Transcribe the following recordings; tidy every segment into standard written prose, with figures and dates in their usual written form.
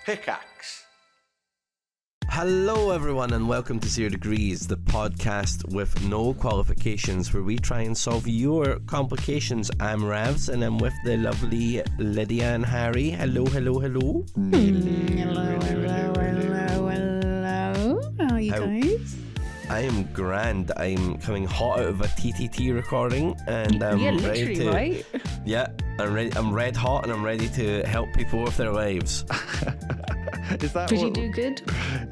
Pickaxe. Hello, everyone, and welcome to 0 Degrees, the podcast with no qualifications, where we try and solve your complications. I'm Ravs, and I'm with the lovely Lydia and Harry. Hello, hello, hello. Hello. How are you guys? I am grand. I'm coming hot out of a TTT recording, and I'm ready to. Right? Yeah, I'm ready. I'm red hot, and I'm ready to help people with their lives. Is that Did you do good?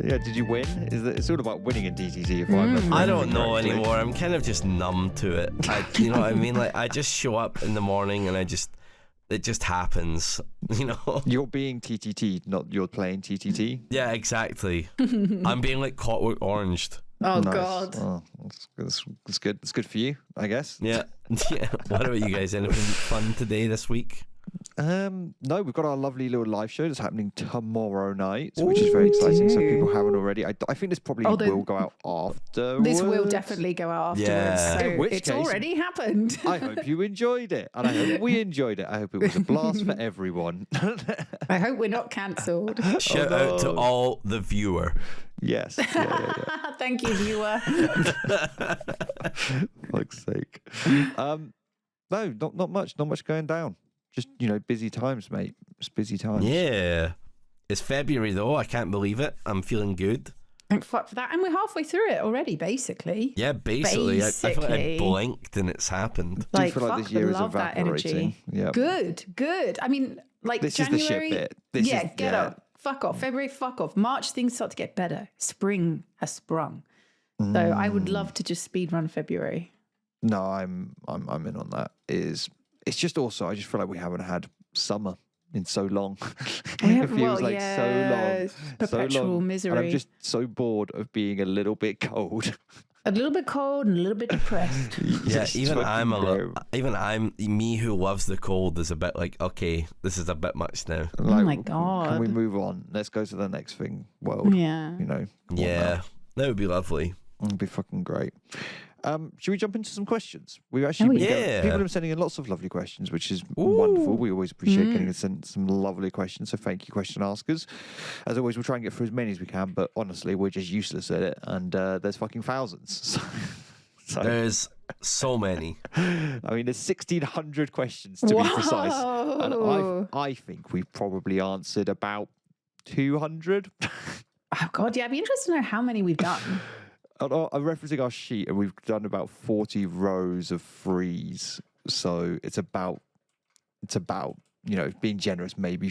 Yeah, did you win? It's all about winning in DTT. If I'm I don't know anymore. I'm kind of just numb to it. You know what I mean? Like, I just show up in the morning and it just happens, you know? You're being TTT, not you're playing TTT. Yeah, exactly. I'm being like Clockwork Oranged. Oh, Nice. God. Oh, that's good. It's good for you, I guess. Yeah. Yeah. What about you guys? Anything fun today, this week? No, we've got our lovely little live show that's happening tomorrow night, which is very exciting. So if people haven't already, I think this probably will go out afterwards. This will definitely go out afterwards. Yeah. So In which it's case, already happened. I hope you enjoyed it, and I hope we enjoyed it. I hope it was a blast for everyone. I hope we're not cancelled. Shout out to all the viewer. Yes. Yeah. Thank you, viewer. Fuck's sake. No, not much going down. Just, busy times, mate. It's busy times. Yeah. It's February, though. I can't believe it. I'm feeling good. Thank fuck for that. And we're halfway through it already, basically. Yeah, basically. I feel like I blinked and it's happened. I Like, do feel like fuck, this year I is love that energy. evaporating. Yeah. Good. I mean, like This January. is the shit bit. Get up. Fuck off. February, fuck off. March, things start to get better. Spring has sprung. So I would love to just speed run February. No, I'm in on that. It's just also, I just feel like we haven't had summer in so long. It feels like so long. Perpetual misery. And I'm just so bored of being a little bit cold. A little bit cold and a little bit depressed. Yeah, Just even fucking I'm me who loves the cold is a bit like, okay, this is a bit much now. Oh my God. Can we move on? Let's go to the next thing, world. Yeah. Yeah, that would be lovely. It'd be fucking great. Should we jump into some questions? We've actually yeah. People have been sending in lots of lovely questions, which is wonderful. We always appreciate getting sent some lovely questions. So thank you, question askers. As always, we'll try and get through as many as we can, but honestly, we're just useless at it, and there's fucking thousands. So There's so many. I mean, there's 1,600 questions to be precise, and I think we've probably answered about 200. Oh God, yeah. I'd be interested to know how many we've done. I'm referencing our sheet, and we've done about 40 rows of threes. So it's about being generous, maybe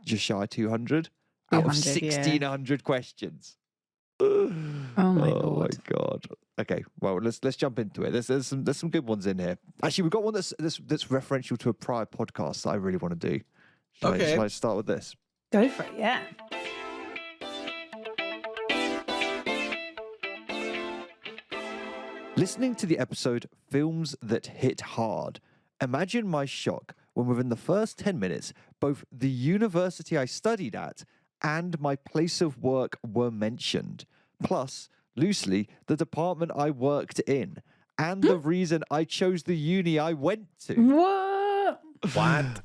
just shy of 200 out of 1,600 questions. Oh my Oh God. my God. Okay, well let's jump into it. There's some good ones in here. Actually, we've got one that's referential to a prior podcast that I really want to do. Shall I start with this? Go for it, yeah. Listening to the episode Films That Hit Hard, imagine my shock when within the first 10 minutes, both the university I studied at and my place of work were mentioned. Plus, loosely, the department I worked in and the reason I chose the uni I went to. What?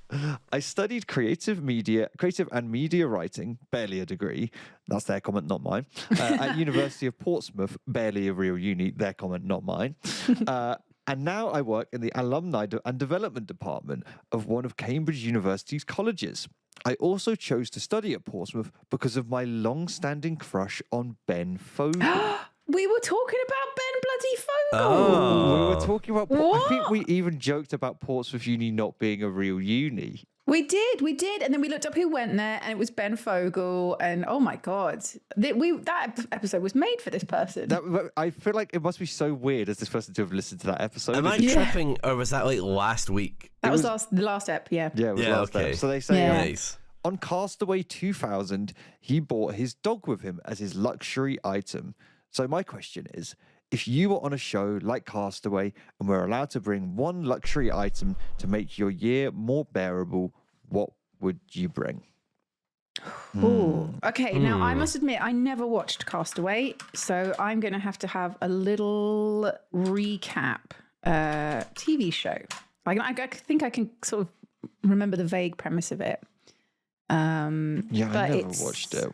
I studied creative and media writing, barely a degree. That's their comment, not mine. At University of Portsmouth, barely a real uni. Their comment, not mine. And now I work in the alumni and development department of one of Cambridge University's colleges. I also chose to study at Portsmouth because of my long-standing crush on Ben Fogle. We were talking about Ben bloody Fogle. Oh. We were talking about. I think we even joked about Portsmouth Uni not being a real uni. We did. And then we looked up who went there, and it was Ben Fogle. And oh my God, that episode was made for this person. I feel like it must be so weird as this person to have listened to that episode. Am I tripping, or was that like last week? That was the last ep, yeah. Yeah, it was last okay. ep. So they say Nice. on Castaway 2000, he brought his dog with him as his luxury item. So my question is, if you were on a show like Castaway and were allowed to bring one luxury item to make your year more bearable, what would you bring? Ooh. Okay, now I must admit, I never watched Castaway, so I'm going to have a little recap TV show. I think I can sort of remember the vague premise of it. Yeah, but I never watched it.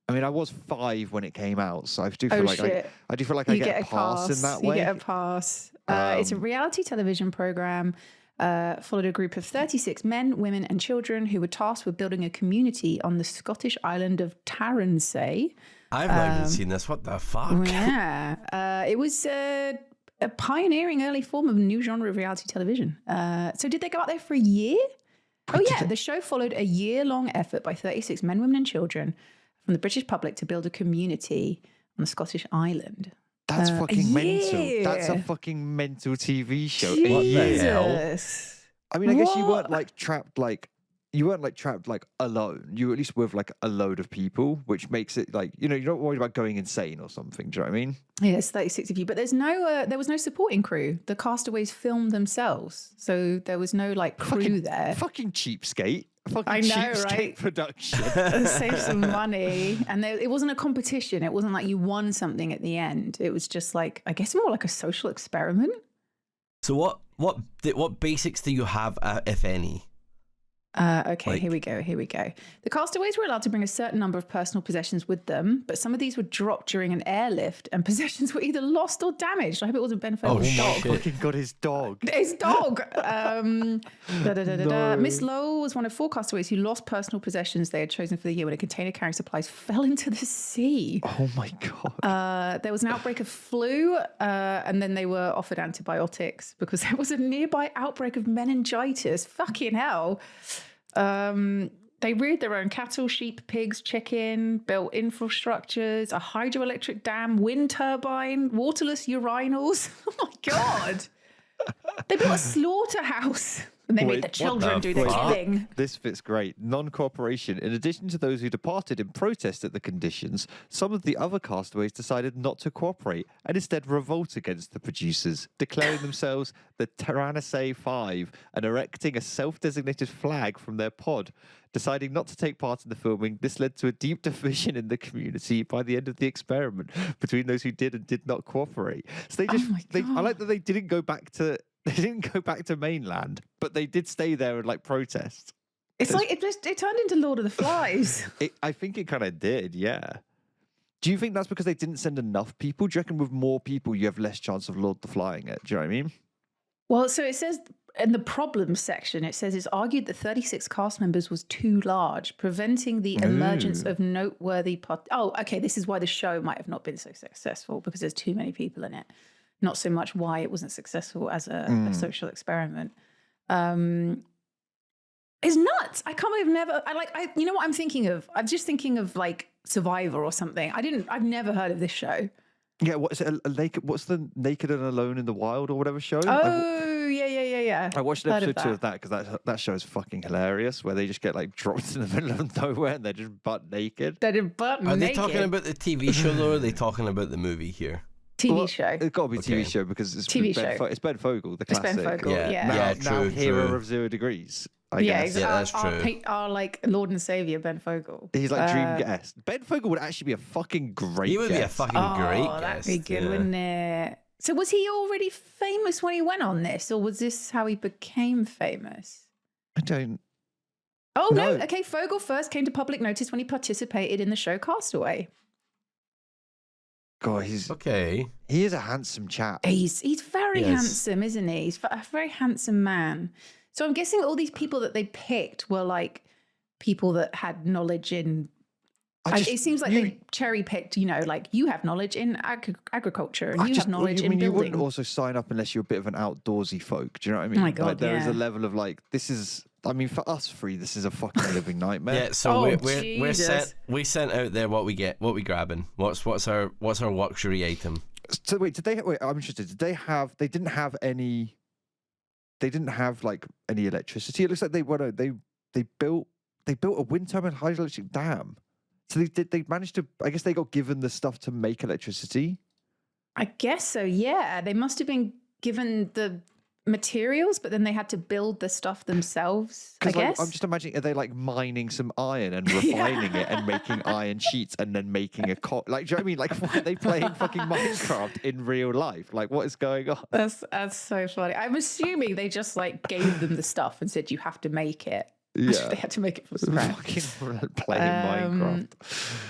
I mean, I was 5 when it came out, so I do feel like shit. I do feel like I get a pass in that way. You get a pass. It's a reality television program. Followed a group of 36 men, women, and children who were tasked with building a community on the Scottish island of Tarrant. I've not even seen this. What the fuck? Yeah. It was a pioneering early form of a new genre of reality television. So did they go out there for a year? The show followed a year-long effort by 36 men, women, and children from the British public to build a community on the Scottish island. That's fucking mental. year. That's a fucking mental TV show. Jesus. What the hell? I mean, I guess you What? weren't trapped alone. You were at least with like a load of people, which makes it like, you're not worried about going insane or something. Do you know what I mean? Yeah, it's 36 of you, but there was no supporting crew. The castaways filmed themselves, so there was no like crew there. Fucking cheapskate. Fucking I know, cheapskate right? production. Save some money, and it wasn't a competition. It wasn't like you won something at the end. It was just like, I guess, more like a social experiment. So what basics do you have, if any? Okay, here we go. The castaways were allowed to bring a certain number of personal possessions with them, but some of these were dropped during an airlift, and possessions were either lost or damaged. I hope it wasn't Ben Foley's dog. Fucking got his dog. His dog. Miss Lowell was one of 4 castaways who lost personal possessions they had chosen for the year when a container carrying supplies fell into the sea. Oh my god. There was an outbreak of flu, and then they were offered antibiotics because there was a nearby outbreak of meningitis. Fucking hell. They reared their own cattle, sheep, pigs, chicken, built infrastructures, a hydroelectric dam, wind turbine, waterless urinals. Oh my God. They built a slaughterhouse. And they made the children do the killing. This fits great. Non-cooperation. In addition to those who departed in protest at the conditions, some of the other castaways decided not to cooperate and instead revolt against the producers, declaring themselves the Tyrannosae 5 and erecting a self-designated flag from their pod. Deciding not to take part in the filming, this led to a deep division in the community by the end of the experiment between those who did and did not cooperate. So I like that they didn't go back to mainland, but they did stay there and like protest. It's like it turned into Lord of the Flies. I think it kind of did, yeah. Do you think that's because they didn't send enough people? Do you reckon with more people you have less chance of Lord the Flying it? Do you know what I mean? Well, so it says in the problems section, it says it's argued that 36 cast members was too large, preventing the emergence of noteworthy this is why the show might have not been so successful, because there's too many people in it. Not so much why it wasn't successful as a social experiment. It's nuts. I can't believe you know what I'm thinking of? I'm just thinking of like Survivor or something. I've never heard of this show. Yeah, what's the Naked and Alone in the Wild or whatever show? Oh, yeah. I watched an episode 2 of that because that show is fucking hilarious, where they just get like dropped in the middle of nowhere and they're just butt naked. They're just butt naked. Are they talking about the TV show though, or are they talking about the movie here? TV show. It's got to be a TV show because it's TV show. It's Ben Fogle, the classic. It's Ben Fogle, Yeah, Now true. hero of 0 degrees. I guess. Yeah, that's true. Our like Lord and Savior Ben Fogle. He's like dream guest. Ben Fogle would actually be a fucking great He would be a guest. fucking great guest. That'd be good, wouldn't it? So was he already famous when he went on this, or was this how he became famous? I don't. Oh no. No. Okay, Fogle first came to public notice when he participated in the show Castaway. God, he is a handsome chap. He's very handsome, isn't he? He's a very handsome man. So I'm guessing all these people that they picked were like people that had knowledge in. It seems like they cherry picked, like you have knowledge in agriculture and you have knowledge in building. You wouldn't also sign up unless you're a bit of an outdoorsy folk. Do you know what I mean? Oh my God, there is a level of like, this is. I mean, for us three, this is a fucking living nightmare. Yeah, so we sent out there what we get, what we grabbing. What's our luxury item? So wait, I'm interested. They didn't have any like any electricity. It looks like they built a wind turbine hydroelectric dam. So they managed to, I guess they got given the stuff to make electricity. I guess so, yeah. They must have been given the materials, but then they had to build the stuff themselves, I guess. I'm just imagining, are they like mining some iron and refining it and making iron sheets and then making a do you know what I mean? Like, why are they playing fucking Minecraft in real life? Like, what is going on? That's so funny. I'm assuming they just like gave them the stuff and said, you have to make it. Imagine if they had to make it from scratch. Fucking playing Minecraft.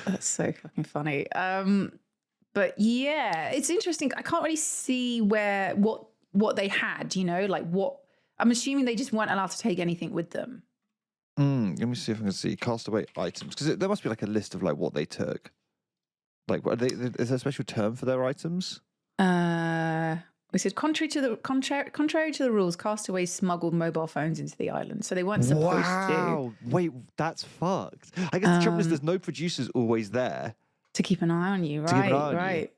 That's so fucking funny. But yeah, it's interesting. I can't really see what they had, like what. I'm assuming they just weren't allowed to take anything with them. Let me see if I can see castaway items, because there must be like a list of like what they took. Like, is there a special term for their items? We said contrary to the rules, castaways smuggled mobile phones into the island, so they weren't supposed to. Wait, that's fucked. I guess the trouble is there's no producers always there to keep an eye on you, right?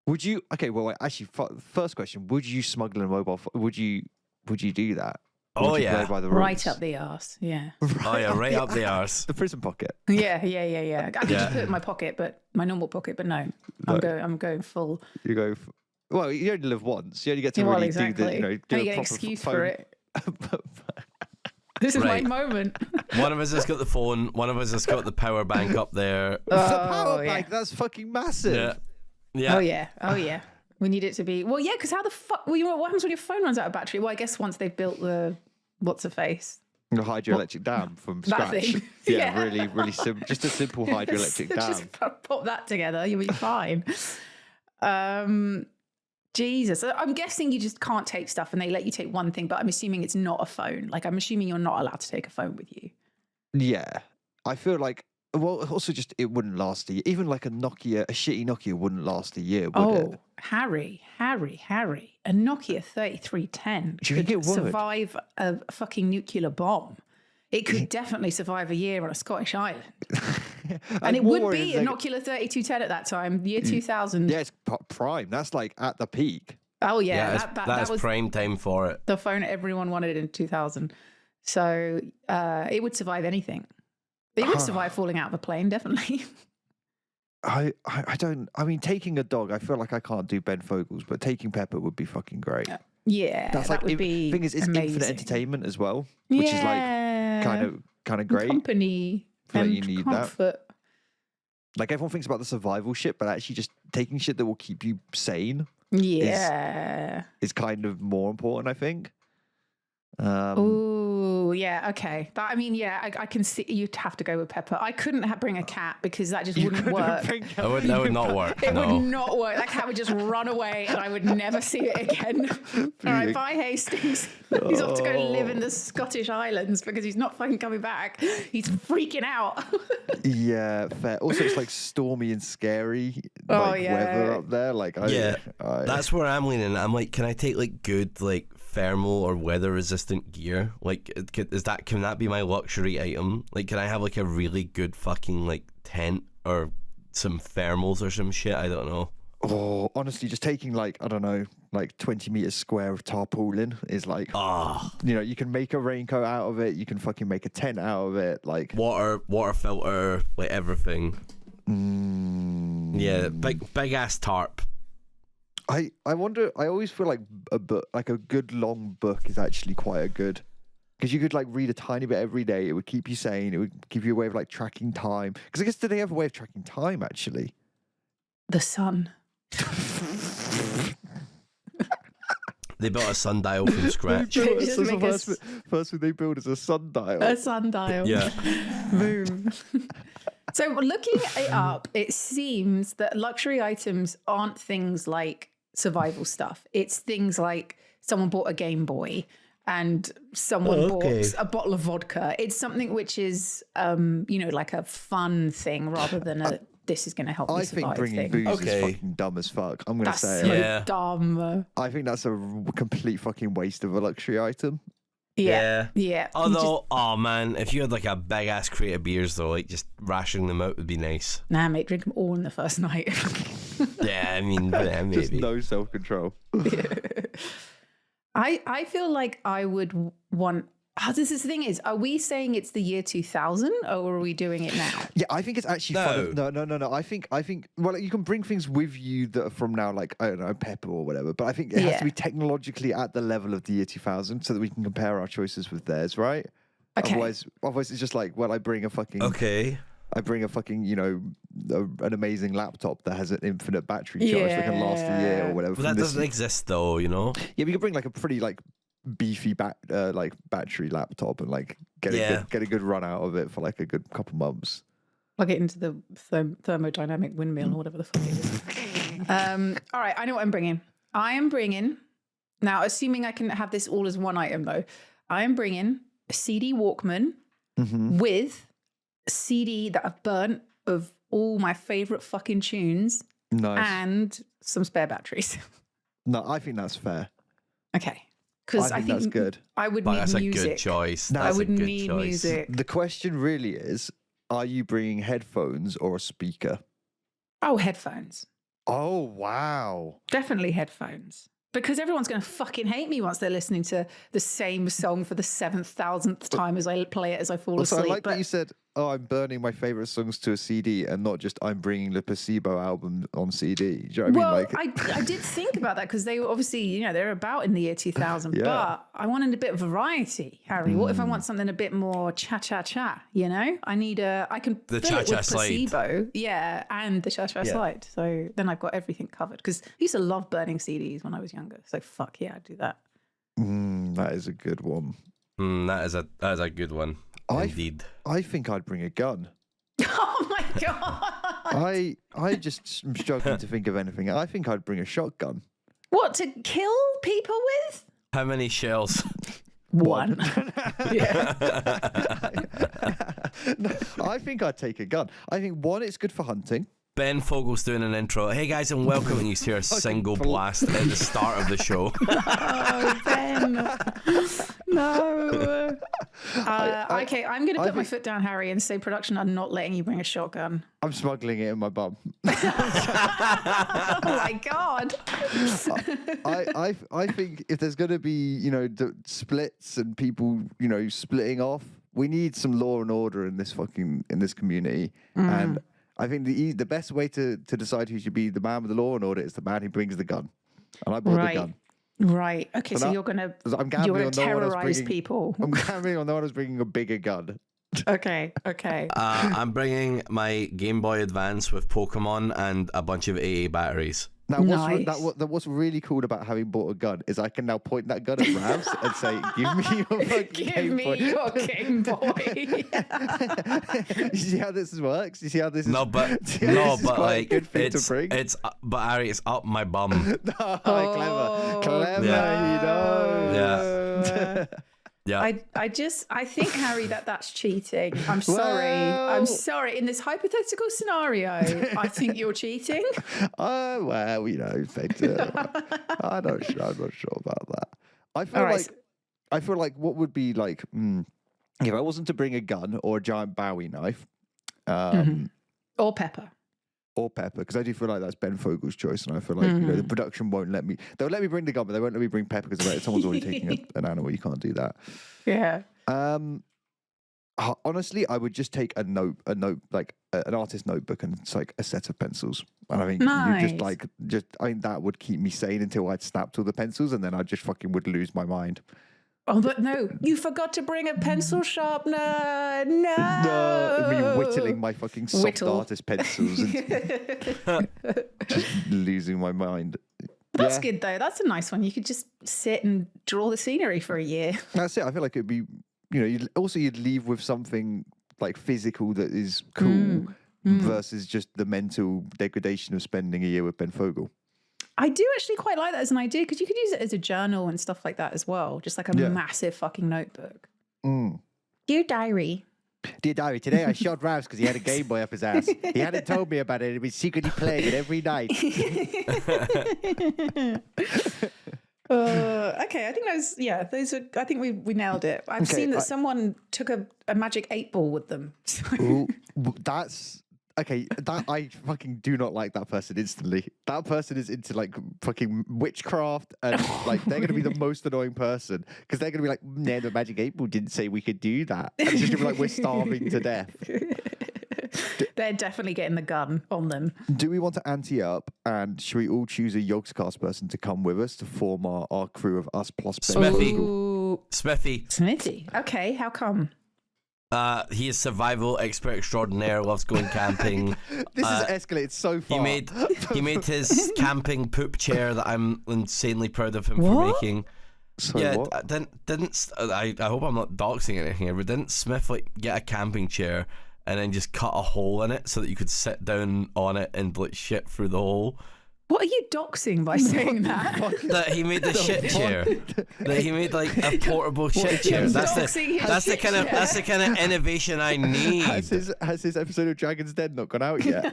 Would you? Okay, well, wait, actually, first question: would you smuggle a mobile phone? Would you do that? Oh yeah, by the rules? Right up the arse. Yeah. Right up the arse. The prison pocket. Yeah. I could just put it in my pocket, but my normal pocket. But no, I'm going full. You go. Well, you only live once. You only get to really do the. Get an excuse for it. This is my moment. One of us has got the phone. One of us has got the power bank up there. The power bank. That's fucking massive. Yeah. Oh yeah. We need it to be. Well, yeah, because how the fuck? Well, what happens when your phone runs out of battery? Well, I guess once they've built the what's-her-face. The hydroelectric dam from scratch. Thing. Yeah, really, really simple. Just a simple hydroelectric dam. Just pop that together, you'll be fine. Jesus. I'm guessing you just can't take stuff and they let you take one thing, but I'm assuming it's not a phone. Like, I'm assuming you're not allowed to take a phone with you. Yeah. I feel like, well, also just it wouldn't last a year. Even like a shitty Nokia wouldn't last a year, would it? Harry. A Nokia 3310 could survive a fucking nuclear bomb. It could definitely survive a year on a Scottish island. And it would be a Nokia 3210 at that time, year 2000. Yeah, it's prime. That's like at the peak. Oh, yeah. That was prime time for it. The phone everyone wanted in 2000. So it would survive anything. It would survive falling out of a plane, definitely. I mean, taking a dog, I feel like I can't do Ben Fogels, but taking Pepper would be fucking great. Yeah, that's like, would be thing is, it's amazing. Infinite entertainment as well, which is like kind of great. Company and you need comfort. That. Like, everyone thinks about the survival shit, but actually just taking shit that will keep you sane is kind of more important, I think. Oh, yeah, okay. I can see you'd have to go with Pepper. I couldn't bring a cat because that just wouldn't work. That would not work. It would not work. That cat would just run away and I would never see it again. All right, bye Hastings. He's off to go live in the Scottish Islands because he's not fucking coming back. He's freaking out. Yeah, fair. Also, it's like stormy and scary weather up there. Like, that's where I'm leaning. I'm like, can I take like good like thermal or weather resistant gear? Like, can that be my luxury item? Like, can I have like a really good fucking like tent or some thermals or some shit? I don't know. Oh, honestly, just taking like, I don't know, like 20 meters square of tarpaulin is like, you can make a raincoat out of it. You can fucking make a tent out of it. Like water filter, like everything. Yeah, big ass tarp. I wonder. I always feel like a book, like a good long book, is actually quite a good, because you could like read a tiny bit every day. It would keep you sane. It would give you a way of like tracking time. Because I guess, do they have a way of tracking time actually? The sun. They built a sundial from scratch. First thing they build is a sundial. A sundial. Yeah. Boom. So looking it up, it seems that luxury items aren't things like survival stuff. It's things like someone bought a Game Boy and someone bought a bottle of vodka. It's something which is, like a fun thing rather than this is going to help me survive. I think bringing booze is fucking dumb as fuck. I'm going to say so it. Dumb. I think that's a complete fucking waste of a luxury item. Yeah. Although, man, if you had like a big ass crate of beers though, like just rationing them out would be nice. Nah, mate, drink them all in the first night. Yeah, I mean, maybe. Just no self-control. I feel like I would want. This is the thing is, are we saying it's the year 2000 or are we doing it now? Yeah, I think it's actually fun. No. I think, well, you can bring things with you that are from now, like, I don't know, Pepper or whatever, but I think it has to be technologically at the level of the year 2000 so that we can compare our choices with theirs, right? Okay. Otherwise it's just like, well, I bring a fucking, an amazing laptop that has an infinite battery charge that can last a year or whatever. But that doesn't exist though, you know? Yeah, we could bring like a pretty like beefy like battery laptop and like get a good run out of it for like a good couple months. Plug it into the thermodynamic windmill or whatever the fuck it is. All right, I know what I'm bringing. I am bringing, now assuming I can have this all as one item though, I am bringing a CD Walkman with a CD that I've burnt of all my favourite fucking tunes and some spare batteries. No, I think that's fair. Okay. Because I think that's good. I would need that's music. a good choice. I would need music. The question really is, are you bringing headphones or a speaker? Oh, headphones. Oh, wow. Definitely headphones. Because everyone's going to fucking hate me once they're listening to the same song for the 7,000th time as I play it as I fall asleep. I like that you said, oh, I'm burning my favourite songs to a CD and not just I'm bringing the Placebo album on CD. Do you know what I mean? I did think about that because they were obviously, they're about in the year 2000, but I wanted a bit of variety, Harry. What if I want something a bit more cha-cha-cha, I need I can the fill it with slide. Placebo. Yeah, and the cha-cha slide. So then I've got everything covered because I used to love burning CDs when I was younger. So fuck yeah, I'd do that. That is a good one. That is a good one. Indeed. I think I'd bring a gun. Oh my God. I just am struggling to think of anything. I think I'd bring a shotgun. What, to kill people with? How many shells? One. Yeah. No, I think I'd take a gun. I think one, it's good for hunting. Ben Fogel's doing an intro. Hey guys, and welcome you to a single blast at the start of the show. Oh, Ben. No. Okay, I'm going to put my foot down, Harry, and say, production, I'm not letting you bring a shotgun. I'm smuggling it in my bum. Oh my God. I think if there's going to be, splits and people, splitting off, we need some law and order in this community. And I think the best way to decide who should be the man with the law and order is the man who brings the gun. And I brought the gun. Right. Okay, so you're going to terrorize people. I'm gambling on no one is bringing a bigger gun. Okay. I'm bringing my Game Boy Advance with Pokemon and a bunch of AA batteries. Now, what's really cool about having bought a gun is I can now point that gun at Ravs and say, "Give me your fucking Game Boy." Give me your Game Boy. You see how this works? You see how this is? But like it's but Ari, it's up my bum. Clever, Yeah. Yeah. I think, Harry, that's cheating. I'm sorry. In this hypothetical scenario, I think you're cheating. Oh, well, I'm not sure about that. I feel like what would be like, if I wasn't to bring a gun or a giant Bowie knife, or pepper. Because I do feel like that's Ben Fogel's choice, and I feel like the production won't let me. They'll let me bring the gun, but they won't let me bring pepper because if someone's already taking an animal, you can't do that. Yeah. Honestly, I would just take a note like an artist notebook and it's like a set of pencils, and I think I think that would keep me sane until I'd snapped all the pencils, and then I just fucking would lose my mind. Oh, but no, you forgot to bring a pencil sharpener. No, me whittling my fucking soft artist pencils and just losing my mind. That's good though. That's a nice one. You could just sit and draw the scenery for a year. That's it. I feel like it'd be, you'd leave with something like physical that is cool versus just the mental degradation of spending a year with Ben Fogel. I do actually quite like that as an idea because you could use it as a journal and stuff like that as well. Just like a massive fucking notebook. Dear Diary. Dear Diary, today I shot Ravs because he had a Game Boy up his ass. He hadn't told me about it. He'd been secretly playing it every night. Okay, I think those are, I think we nailed it. I've seen that someone took a magic 8-ball with them. Ooh, that's... Okay, that I fucking do not like that person instantly. That person is into like fucking witchcraft and like they're going to be the most annoying person because they're going to be like, nah, the magic 8-ball didn't say we could do that. And it's just going to be like, we're starving to death. They're definitely getting the gun on them. Do we want to ante up and should we all choose a Yogs cast person to come with us to form our crew of us plus Smithy. Okay, how come? He is survival expert extraordinaire, loves going camping. This has escalated so far. He made his camping poop chair that I'm insanely proud of him for making. So yeah, what? I hope I'm not doxing it here, but didn't Smith like get a camping chair and then just cut a hole in it so that you could sit down on it and like shit through the hole? What are you doxing by saying that? That he made the shit chair. That he made like a portable shit chair. That's the kind of innovation I need. Has his episode of Dragon's Den not gone out yet?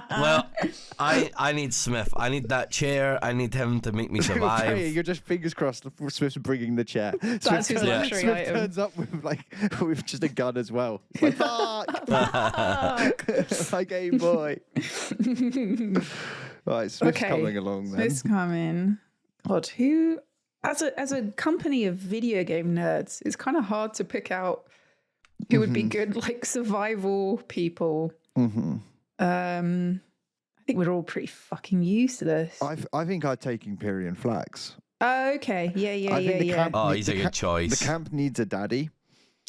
Well, I need Smith. I need that chair. I need him to make me survive. Okay, you're just fingers crossed Smith's bringing the chair. That's his luxury Smith item. turns up with just a gun as well. It's like, fuck! My Game Boy. Right, Smith's coming along then. Smith's coming. God, who as a company of video game nerds, it's kind of hard to pick out who would be good like survival people. I think we're all pretty fucking useless. I think I'd take Imperial Flax. Oh, okay. Yeah. Oh, he's a good choice. The camp needs a daddy.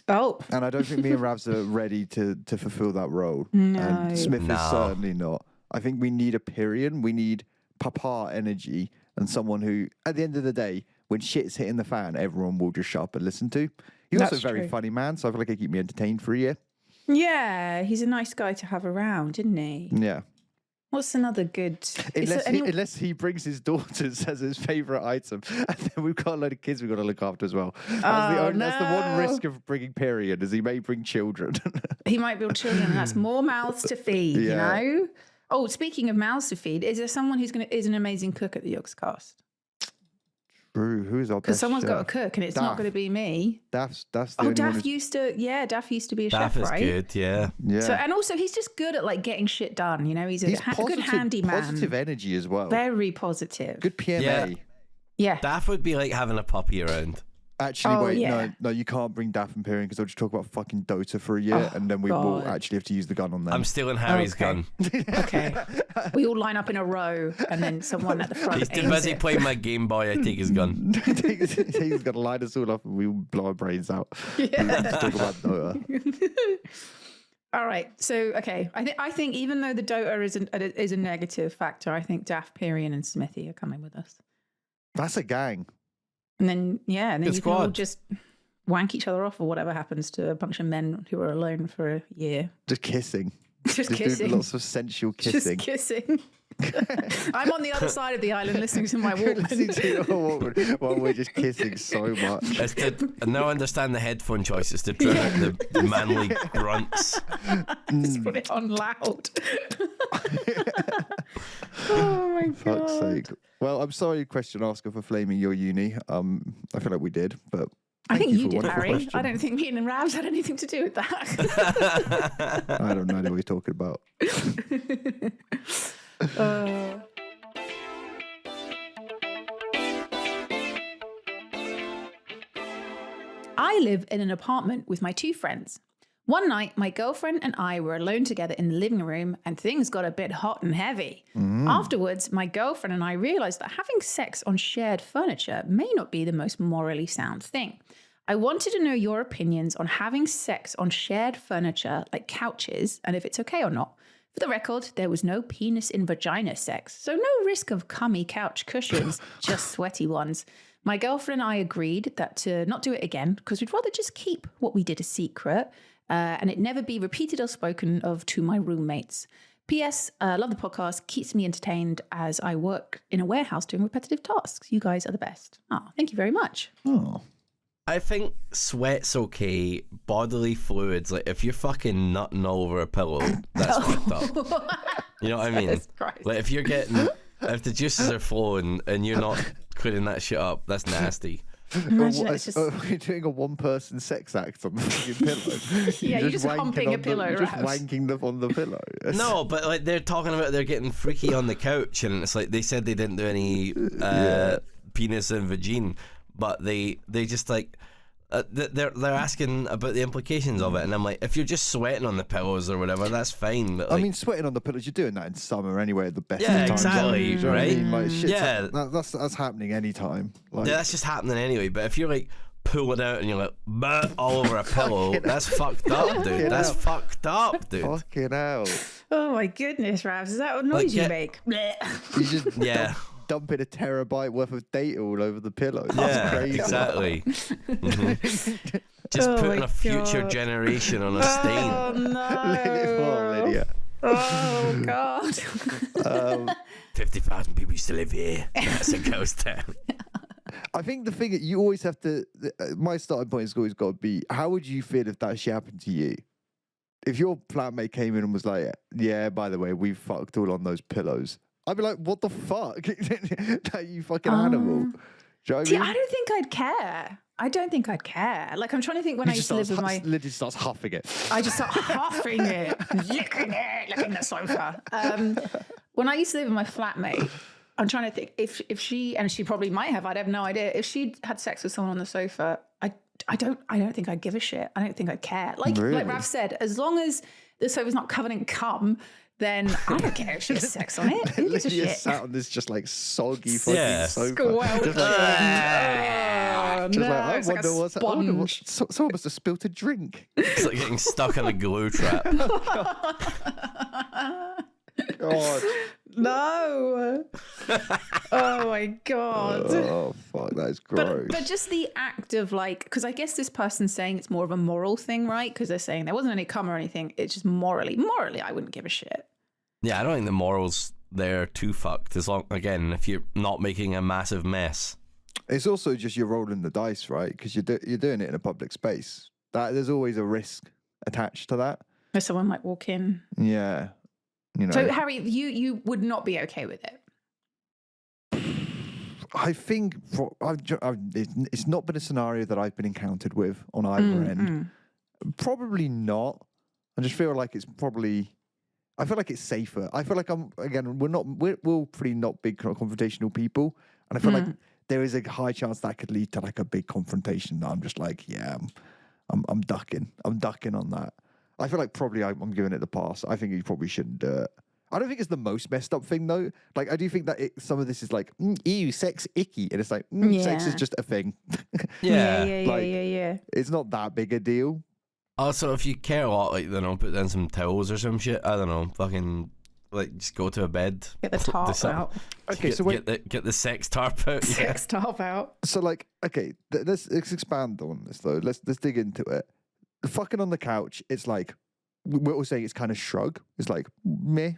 Oh. And I don't think me and Ravs are ready to fulfill that role. No. And Smith is certainly not. I think we need a Pyrian. We need papa energy and someone who, at the end of the day, when shit's hitting the fan, everyone will just shut up and listen to. He's also a very funny man, so I feel like he'd keep me entertained for a year. Yeah, he's a nice guy to have around, isn't he? Yeah. What's another good... Unless he brings his daughters as his favourite item. And then we've got a load of kids we've got to look after as well. That's the one risk of bringing Pyrian, is he may bring children. He might build children, and that's more mouths to feed, you know? Oh, speaking of mouths to feed, is there someone is an amazing cook at the Yogs cast? True. Who's our best Because someone's got to chef? cook, and it's Daff. not going to be me. Daff's the only one Daff used to be a Daff chef, is right? good, yeah. Yeah. So, and also he's just good at like getting shit done. You know, he's a good handyman. Positive energy as well. Very positive. Good PMA. Yeah. Daff would be like having a puppy around. Actually, no, you can't bring Daff and Pyrian because they'll just talk about fucking Dota for a year, and then we will actually have to use the gun on them. I'm stealing Harry's gun. Okay. We all line up in a row, and then someone at the front. He's too aims busy it. playing my Game Boy. I take his gun. He's going to line us all up and we will blow our brains out. Yeah. Let's talk about Dota. All right. So, okay. I think even though the Dota is a negative factor, I think Daff, Pyrian, and Smithy are coming with us. That's a gang. And then, Good you squad. can all just wank each other off or whatever happens to a bunch of men who are alone for a year. Just kissing. Just Do kissing. lots of sensual kissing. Just kissing. I'm on the other side of the island listening to my Listening Walkman. to your Walkman while we're just kissing so much. It's to now understand the headphone choices to drown out the manly grunts. Just put it on loud. Oh my God. Fuck's sake. Well, I'm sorry, question asker, for flaming your uni. I feel like we did, but I think you for did, wonderful Harry. question. I don't think me and Ravs had anything to do with that. I don't know what you're talking about. I live in an apartment with my two friends. One night, my girlfriend and I were alone together in the living room, and things got a bit hot and heavy. Afterwards, my girlfriend and I realized that having sex on shared furniture may not be the most morally sound thing. I wanted to know your opinions on having sex on shared furniture like couches, and if it's okay or not. For the record, there was no penis in vagina sex, so no risk of cummy couch cushions, just sweaty ones. My girlfriend and I agreed that to not do it again because we'd rather just keep what we did a secret and it never be repeated or spoken of to my roommates. P.S. Love the podcast. Keeps me entertained as I work in a warehouse doing repetitive tasks. You guys are the best. Oh, thank you very much. Oh. I think sweat's okay. Bodily fluids, like if you're fucking nutting all over a pillow, that's fucked up. You know what I mean? Jesus Christ. Like if you're getting, if the juices are flowing and you're not cleaning that shit up, that's nasty. Imagine it's just... You're doing a one-person sex act on the fucking pillow. Yeah, you're just wanking humping on a pillow, You're just Ravs. wanking them on the pillow. No, but like they're talking about they're getting freaky on the couch, and it's like they said they didn't do any penis and vagine, but they just like they're asking about the implications of it, and I'm like, if you're just sweating on the pillows or whatever, that's fine. But like, I mean, sweating on the pillows, you're doing that in summer anyway, at the best Yeah, of times. exactly, You know what I right? mean? Like, shit's Yeah. that's happening anytime. Like, yeah, that's just happening anyway. But if you're like pulling out and you're like "Bah," all over a pillow, that's fucked up, dude. That's fucked up, dude. fucking hell. Oh my goodness, Ravs. Is that what noise Like, you make? Blech. You just Yeah. dumping a terabyte worth of data all over the pillow. That's Yeah, crazy. exactly. Mhm. Just Oh putting my a future God. generation on a stain. Oh no. Lydia. Oh God. 50,000 people used to live here. That's a ghost town. I think the thing that you always have to, my starting point has always got to be, how would you feel if that shit happened to you? If your flatmate came in and was like, yeah, by the way, we fucked all on those pillows. I'd be like, what the fuck? That you fucking animal. Do you know what See, I mean? I don't think I'd care. I don't think I'd care. Like, I'm trying to think when I used to live with my. Lydia starts huffing it. I just start huffing it, licking the sofa. When I used to live with my flatmate, I'm trying to think if she, and she probably might have, I'd have no idea. If she'd had sex with someone on the sofa, I don't think I'd give a shit. I don't think I'd care. Like Raph said, as long as the sofa's not covered in cum, then I don't care if she has sex on it. Who gives a Lydia shit? sat on this just like soggy fucking Yeah. sofa. Squelch. Just like, Oh, just no, like, it's like a sponge. someone must have spilt a drink. It's like getting stuck on a glue trap. God. No. Oh my God. Oh, fuck, that is gross. But just the act of like, because I guess this person's saying it's more of a moral thing, right? Because they're saying there wasn't any cum or anything. It's just morally, I wouldn't give a shit. Yeah, I don't think the morals there are too fucked. As long, again, if you're not making a massive mess. It's also just you're rolling the dice, right? Because you're doing it in a public space. There's always a risk attached to that. Or someone might walk in. Yeah. You know. So Harry, you would not be okay with it. I think it's not been a scenario that I've been encountered with on either end. Probably not. I just feel like it's probably. I feel like it's safer. I feel like we're pretty not big confrontational people, and I feel like there is a high chance that could lead to like a big confrontation. That I'm just like, yeah, I'm ducking. I'm ducking on that. I feel like probably I'm giving it the pass. I think you probably shouldn't do it. I don't think it's the most messed up thing though. Like I do think that some of this is like, ew, sex icky, and it's like, sex is just a thing. Yeah. Yeah. It's not that big a deal. Also, if you care a lot, like, you know, put down some towels or some shit. I don't know, fucking, like, just go to a bed. Get the tarp out. Okay, so wait, get the sex tarp out. Sex tarp out. so like, okay, let's expand on this though. Let's dig into it. The fucking on the couch, it's like we're all saying it's kind of shrug. It's like meh.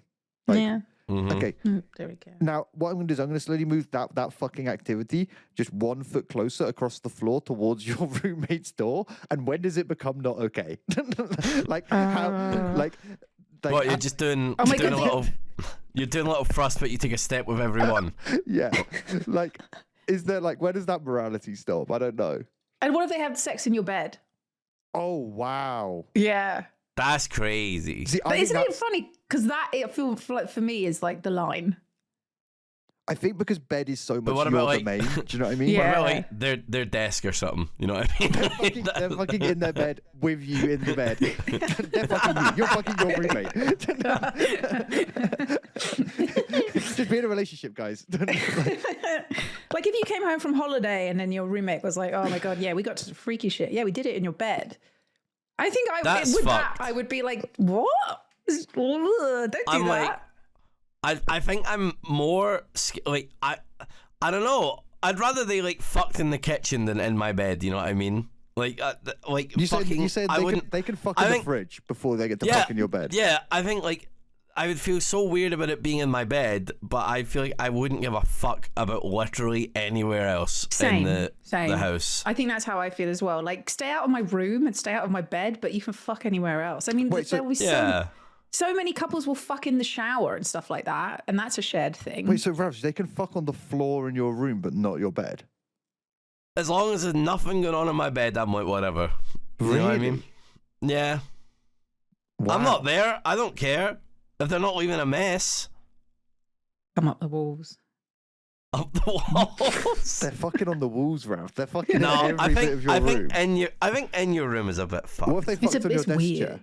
Like, Yeah. Mhm. Okay. There we go. Now, what I'm going to do is I'm going to slowly move that fucking activity just 1 foot closer across the floor towards your roommate's door. And when does it become not okay? Like how? Like What, you're just doing, Oh my doing a God. little. You're doing a little thrust, but you take a step with everyone. yeah. Like, is there like where does that morality stop? I don't know. And what if they have sex in your bed? Oh wow. Yeah. That's crazy. See, But I think isn't it that's- funny? Because that, it feels like for me, is like the line. I think because bed is so much what your about, like- domain. Do you know what I mean? What Yeah. about like their desk or something? You know what I mean? They're fucking in their bed with you in the bed. They're fucking you. You're fucking your roommate. Just be in a relationship, guys. Like if you came home from holiday and then your roommate was like, "Oh my God, yeah, we got to some freaky shit. Yeah, we did it in your bed." I think That's with fucked. that I would be like, "What? Don't do I'm that." like, I think I'm more like I don't know. I'd rather they like fucked in the kitchen than in my bed. You know what I mean? Like You fucking. said I wouldn't. they can fuck I in the think- fridge before they get to fuck in your bed. Yeah, I think like I would feel so weird about it being in my bed, but I feel like I wouldn't give a fuck about literally anywhere else Same, in same. the house. I think that's how I feel as well. Like, stay out of my room and stay out of my bed, but you can fuck anywhere else. I mean, Wait, so- there'll be Yeah. so many couples will fuck in the shower and stuff like that, and that's a shared thing. Wait, so Rav, they can fuck on the floor in your room, but not your bed. As long as there's nothing going on in my bed, I'm like whatever. You know what I mean? Yeah. Wow. I'm not there. I don't care if they're not leaving a mess Come up the walls. up the walls. They're fucking on the walls, Ralph. They're fucking in No, every I bit think of your room. in your room is a bit fucked. What if they It's fucked on your it's desk weird. chair?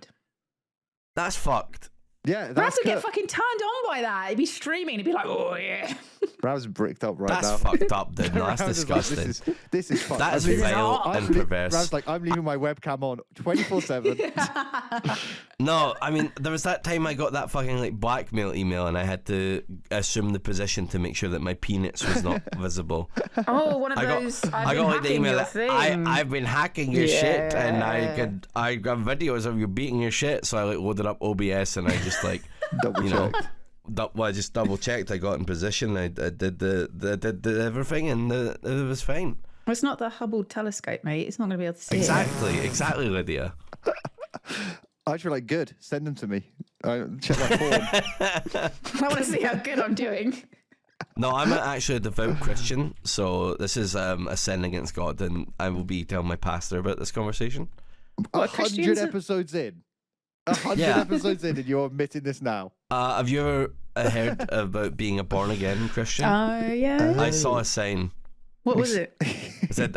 That's fucked. Yeah, Ravs that's would get fucking turned on by that. He'd be streaming. He'd be like, oh yeah. Rav's bricked up right That's now. fucked up, dude. No, that's Rav's is like, disgusting. this is fucked. That is vile and perverse. Rav's like, I'm leaving my webcam on 24/7. No, I mean, there was that time I got that fucking like blackmail email and I had to assume the position to make sure that my penis was not visible. Oh, one of those. I got like the email that that I've been hacking your shit and I got videos of you beating your shit, so I like loaded up OBS and I just like Double checked. I just double checked. I got in position. I did the everything and it was fine. Well, it's not the Hubble telescope, mate. It's not going to be able to see Exactly, Lydia. I feel like good. Send them to me. Check my phone. I want to see how good I'm doing. No, I'm actually a devout Christian, so this is a sin against God, and I will be telling my pastor about this conversation. 100 episodes in. 100 episodes in, and you're admitting this now. Have you ever heard about being a born again Christian? Yeah. I saw a sign. What was it? It said,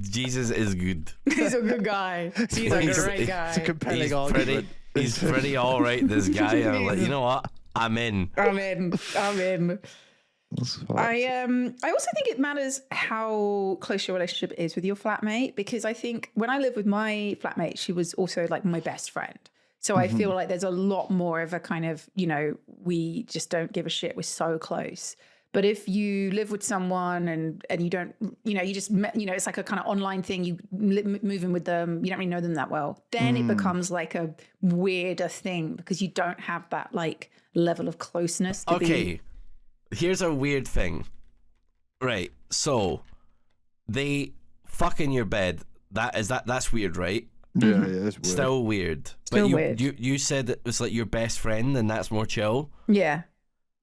Jesus is good. He's a good guy. He's a great guy. It's a compelling argument. He's pretty all right, this guy. And I'm like, you know what? I'm in. I'm in. I also think it matters how close your relationship is with your flatmate, because I think when I lived with my flatmate, she was also like my best friend. So I feel like there's a lot more of a kind of, we just don't give a shit. We're so close. But if you live with someone and you don't, you just, it's like a kind of online thing, you move in with them, you don't really know them that well, then it becomes like a weirder thing because you don't have that like level of closeness. Here's a weird thing. Right. So they fuck in your bed. That's weird, right? Yeah, it's weird. Still weird. Still weird. You said it was like your best friend and that's more chill? Yeah.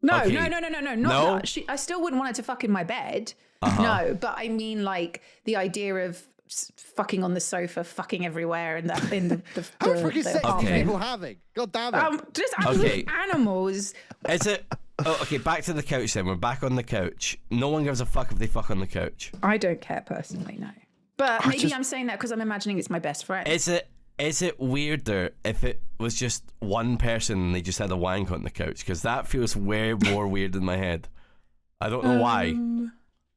No, Okay. no, not that. I still wouldn't want her to fuck in my bed. No, but I mean like the idea of fucking on the sofa, fucking everywhere in the How fucking sex are Okay. people having? God damn it. just absolute animals. Is it... Oh, okay, back to the couch then. We're back on the couch. No one gives a fuck if they fuck on the couch. I don't care personally, no. But maybe I'm saying that because I'm imagining it's my best friend. Is it weirder if it was just one person and they just had a wank on the couch? Because that feels way more weird in my head. I don't know why.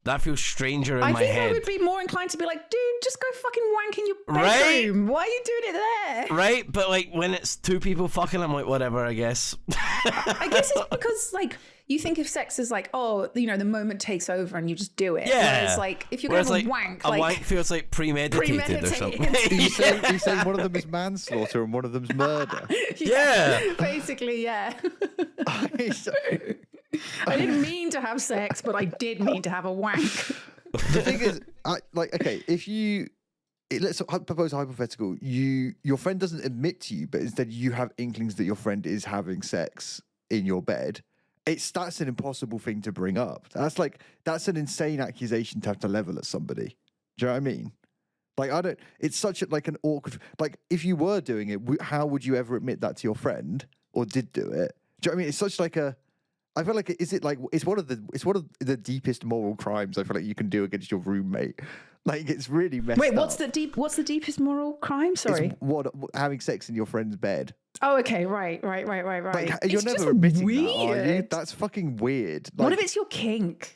That feels stranger in my head. I think I would be more inclined to be like, dude, just go fucking wank in your bedroom. Right? Why are you doing it there? Right? But like when it's two people fucking, I'm like, whatever, I guess. I guess it's because like you think of sex as like, the moment takes over and you just do it. Yeah. Whereas like if you're going to have a wank, a wank feels like premeditated or something. You saying one of them is manslaughter and one of them's murder. Yeah. Basically, yeah. I didn't mean to have sex, but I did mean to have a wank. The thing is, let's propose a hypothetical. Your friend doesn't admit to you, but instead you have inklings that your friend is having sex in your bed. That's an impossible thing to bring up. That's an insane accusation to have to level at somebody. Do you know what I mean? Like it's such an awkward. Like if you were doing it, how would you ever admit that to your friend or did do it? Do you know what I mean? It's such like a. I feel like it's one of the deepest moral crimes I feel like you can do against your roommate. Like it's really messed up. Wait, what's the deepest moral crime? Sorry. It's having sex in your friend's bed. Oh, okay, right. Like, It's you're just never admitting weird. that, are you? That's fucking weird. What if it's your kink?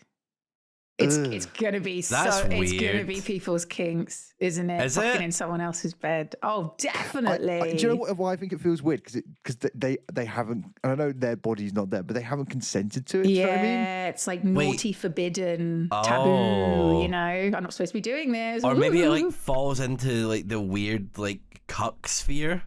It's gonna be That's it's gonna weird. be people's kinks, isn't it? Is Fucking it? in someone else's bed. Oh, definitely. do you know why I think it feels weird? Because they haven't. And I know their body's not there, but they haven't consented to it. Yeah, Do you know what I mean? it's like naughty, forbidden, taboo. Oh. I'm not supposed to be doing this. Or maybe it like falls into like the weird like cuck sphere.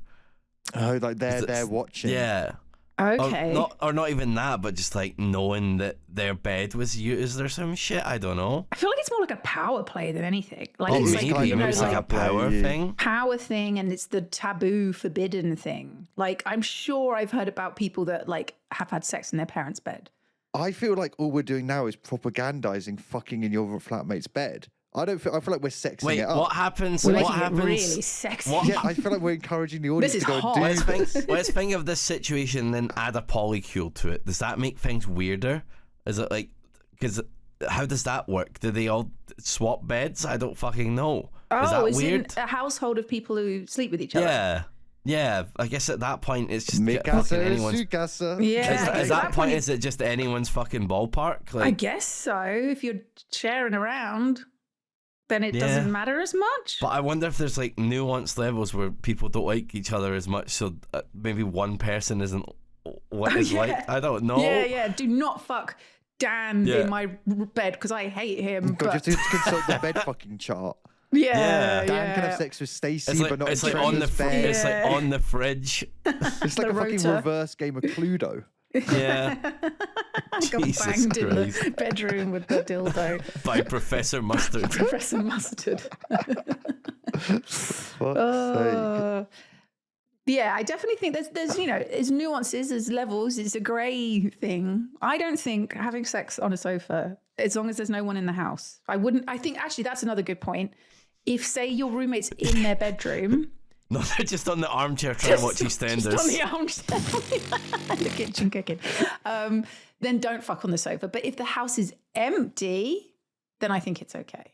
Oh, like they're watching. Yeah. Okay. Or not even that, but just like knowing that their bed was used or some shit. I don't know. I feel like it's more like a power play than anything. Like Oh, it's maybe. like Maybe it's like a power thing. power thing, and it's the taboo, forbidden thing. Like I'm sure I've heard about people that like have had sex in their parents' bed. I feel like all we're doing now is propagandizing fucking in your flatmate's bed. I feel like we're sexing Wait, it up. what happens? We're What making it happens? really sexy. Yeah, I feel like we're encouraging the audience This to is go hot. and do Let's think of this situation, then add a polycule to it. Does that make things weirder? Is it like, because how does that work? Do they all swap beds? I don't fucking know. Is that is weird? in a household of people who sleep with each other? Yeah. Yeah, I guess at that point it's just Mi fucking casa es anyone's. su casa. Yeah. At that point, is it just anyone's fucking ballpark? I guess so. If you're sharing around, then it doesn't matter as much. But I wonder if there's like nuanced levels where people don't like each other as much, so maybe one person isn't what it's like. I don't know. Yeah. Do not fuck Dan in my bed because I hate him. God, you have to consult the bed fucking chart. Dan Dan can have sex with Stacey, It's like, but not it's in like on the bed. it's like on the fridge. It's like The a fucking rotor. reverse game of Cluedo. Yeah. I got Jesus banged in Christ. the bedroom with the dildo. By Professor Mustard. Professor Mustard. Fuck's sake. Yeah, I definitely think there's there's nuances, there's levels, it's a grey thing. I don't think having sex on a sofa, as long as there's no one in the house, I think actually that's another good point. If say your roommate's in their bedroom. No, they're just on the armchair trying to watch EastEnders. Just on the armchair in the kitchen cooking. Then don't fuck on the sofa. But if the house is empty, then I think it's okay.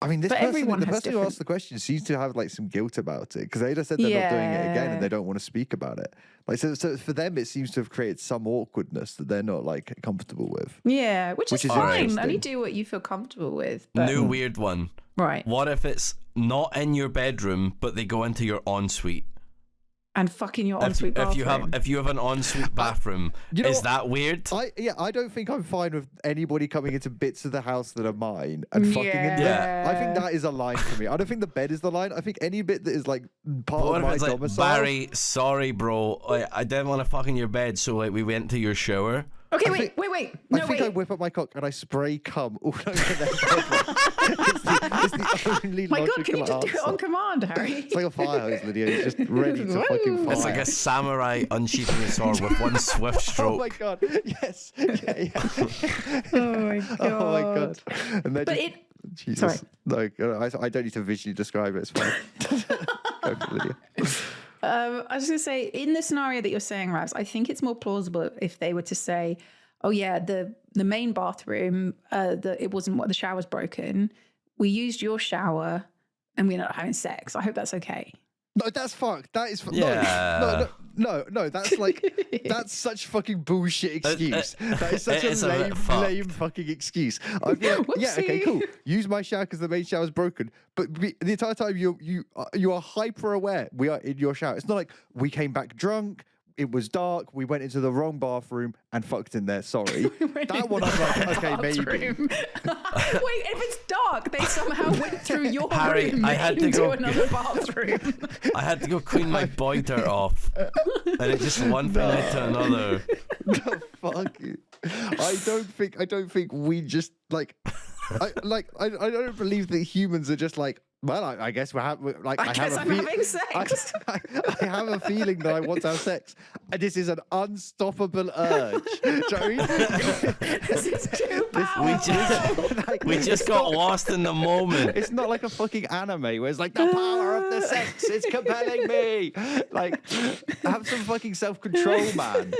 I mean, the everyone has person who different- asked the question seems to have like some guilt about it because they just said they're not doing it again and they don't want to speak about it. Like, so for them, it seems to have created some awkwardness that they're not like comfortable with. Yeah, which is Which is fine. interesting. Only do what you feel comfortable with. But, New weird one. right. What if it's not in your bedroom, but they go into your ensuite? And fucking your ensuite bathroom. If you have an ensuite bathroom, You know is what? that weird? I don't think I'm fine with anybody coming into bits of the house that are mine and fucking in there. I think that is a line for me. I don't think the bed is the line. I think any bit that is like part What of if my it's like, domicile. Barry, sorry, bro, I didn't want to fuck in your bed, so like we went to your shower. Okay, I wait. I think I whip up my cock and I spray cum all over their bedroom. It's the only My logical God, can you just do it on answer. command, Harry? It's like a fire hose, Lydia. It's just ready to fucking fire. It's like a samurai unsheathing a sword with one swift stroke. Oh my God! Yes. Yeah. Oh my God. Oh my God! And they're But just, it. Jesus. Sorry. No, I don't need to visually describe it. It's fine. Go for it, Lydia. I was going to say, in the scenario that you're saying, Ravs, I think it's more plausible if they were to say, oh yeah, the main bathroom, it wasn't what the shower's broken. We used your shower and we're not having sex. I hope that's okay. No, that's fucked. That is Yeah. No. That's like that's such fucking bullshit excuse. That is such it is a a bit fucked. lame fucking excuse. I'd be like, yeah, okay, Whoopsie. cool. Use my shower because the main shower's broken. But the entire time you are hyper aware we are in your shower. It's not like we came back drunk. It was dark. We went into the wrong bathroom and fucked in there. Sorry. That one I'm like, okay, maybe. Wait, if it's dark, they somehow went through your Harry, room I had to into go- another bathroom. I had to go clean my boiler off, and it just one thing led to another. The fuck? I don't think we just like. I don't believe that humans are just like. Well, I guess I guess I'm having sex. I have a feeling that I want to have sex. And this is an unstoppable urge. Do you know what I mean? This is too powerful. We just got lost in the moment. It's not like a fucking anime where it's like the power of the sex is compelling me. Like, have some fucking self-control, man.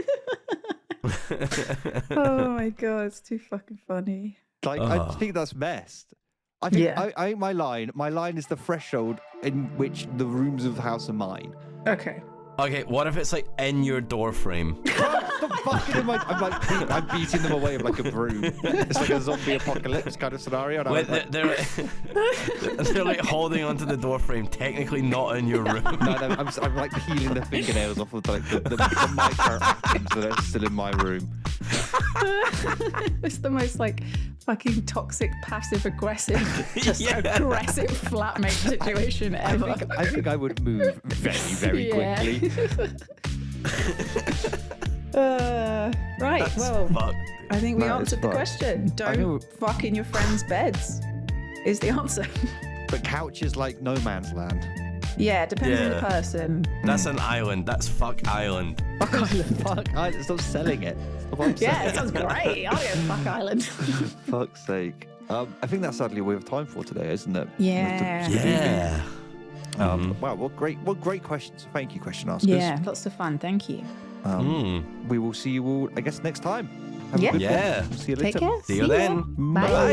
Oh my God, it's too fucking funny. Like, I think that's best. I think Yeah. I think my line is the threshold in which the rooms of the house are mine. Okay. Okay, what if it's like in your door frame? Stop fucking in my, I'm beating them away with like a broom. It's like a zombie apocalypse kind of scenario. And Wait, I'm like, they're like holding onto the door frame, technically not in your room. no, I'm like peeling the fingernails off of like the micro atoms that are still in my room. It's the most like fucking toxic, passive aggressive, just Yeah. aggressive flatmate situation ever. I think I would move very Yeah. quickly. Right, That's well, fucked. I think we That is answered the fucked. question. I know- Don't fuck in your friends' beds is the answer. But couch is like no man's land. Yeah, depends on the Yeah. person. That's an island. That's fuck island. Fuck Island. Fuck, stop selling it. Stop upselling Yeah, it sounds great. I'll go Fuck Island. Fuck's sake. I think that's sadly all we have time for today, isn't it? Yeah. Yeah. Wow, what great questions. Thank you, question askers. Yeah, lots of fun. Thank you. We will see you all, I guess, next time. Have a Yeah. good one. Yeah. See you Take later. care. See you ya. then. Bye. Bye.